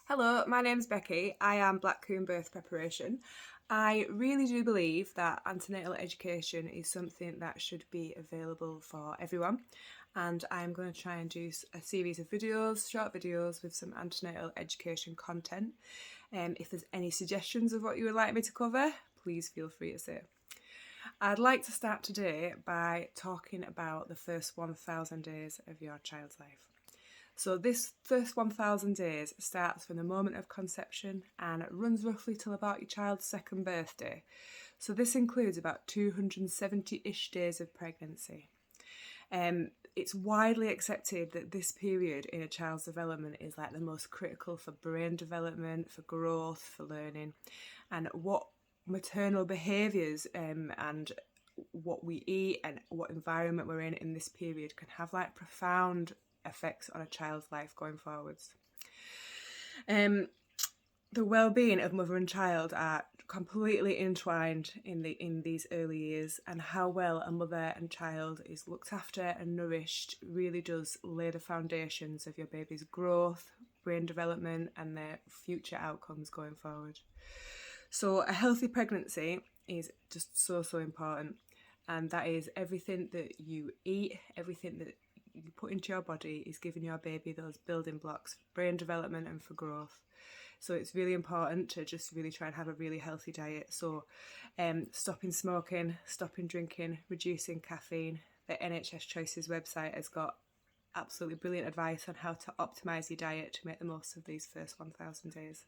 Hello, my name's Becky. I am Black Coon Birth Preparation. I really do believe that antenatal education is something that should be available for everyone, and I'm going to try and do a series of videos, short videos with some antenatal education content. If there's any suggestions of what you would like me to cover, please feel free to say. I'd like to start today by talking about the first 1,000 days of your child's life. So this first 1,000 days starts from the moment of conception and it runs roughly till about your child's second birthday. So this includes about 270-ish days of pregnancy. It's widely accepted that this period in a child's development is like the most critical for brain development, for growth, for learning, and what maternal behaviours and what we eat and what environment we're in this period can have like profound effects on a child's life going forwards. The well-being of mother and child are completely entwined in these early years, and how well a mother and child is looked after and nourished really does lay the foundations of your baby's growth, brain development, and their future outcomes going forward. So a healthy pregnancy is just so important, and that is everything that you eat, everything that you put into your body is giving your baby those building blocks for brain development and for growth. So it's really important to just really try and have a really healthy diet. So stopping smoking, stopping drinking, reducing caffeine. The NHS Choices website has got absolutely brilliant advice on how to optimise your diet to make the most of these first 1,000 days.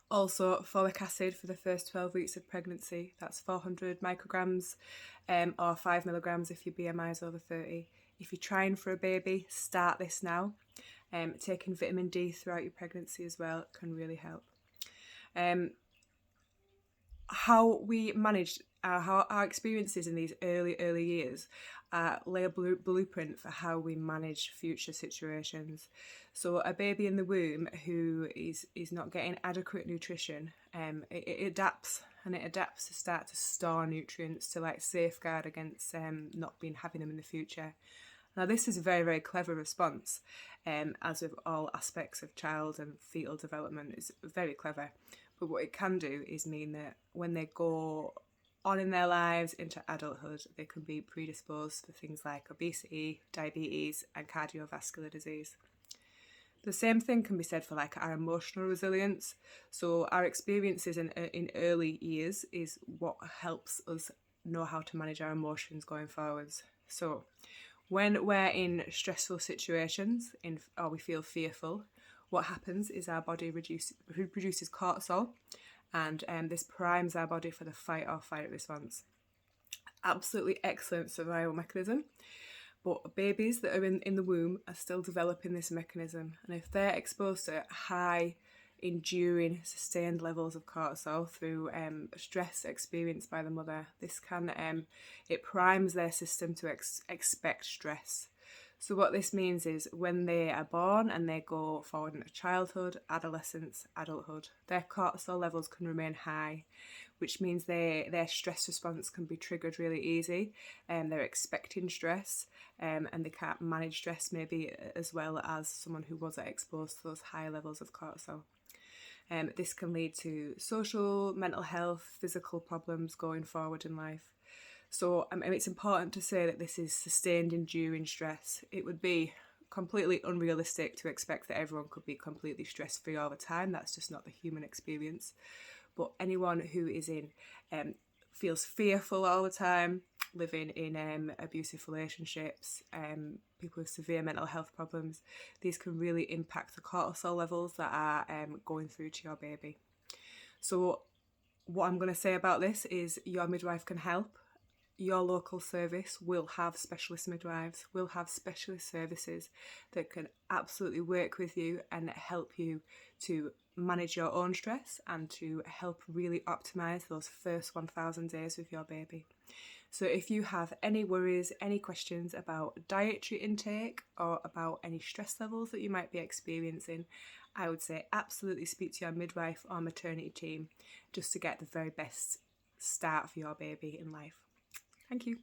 Also, folic acid for the first 12 weeks of pregnancy, that's 400 micrograms or 5 milligrams if your BMI is over 30. If you're trying for a baby, start this now. Taking vitamin D throughout your pregnancy as well can really help. How we manage our experiences in these early years lay a blueprint for how we manage future situations. So a baby in the womb who is not getting adequate nutrition, it adapts to start to store nutrients to like safeguard against not having them in the future. Now this is a very, very clever response, as with all aspects of child and fetal development, it's very clever. But what it can do is mean that when they go on in their lives into adulthood, they can be predisposed for things like obesity, diabetes, and cardiovascular disease. The same thing can be said for like our emotional resilience. So our experiences in early years is what helps us know how to manage our emotions going forwards. So when we're in stressful situations or we feel fearful, what happens is our body produces cortisol, and this primes our body for the fight or flight response. Absolutely excellent survival mechanism. But babies that are in the womb are still developing this mechanism, and if they're exposed to high, enduring, sustained levels of cortisol through stress experienced by the mother, this can it primes their system to expect stress. So what this means is when they are born and they go forward into childhood, adolescence, adulthood, their cortisol levels can remain high, which means their stress response can be triggered really easy, and they're expecting stress, and they can't manage stress maybe as well as someone who wasn't exposed to those high levels of cortisol. This can lead to social, mental health, physical problems going forward in life. So it's important to say that this is sustained enduring stress. It would be completely unrealistic to expect that everyone could be completely stress-free all the time. That's just not the human experience. But anyone who is feels fearful all the time, living in abusive relationships, people with severe mental health problems, these can really impact the cortisol levels that are going through to your baby. So what I'm going to say about this is your midwife can help. Your local service will have specialist midwives, will have specialist services that can absolutely work with you and help you to manage your own stress and to help really optimise those first 1,000 days with your baby. So if you have any worries, any questions about dietary intake or about any stress levels that you might be experiencing, I would say absolutely speak to your midwife or maternity team just to get the very best start for your baby in life. Thank you.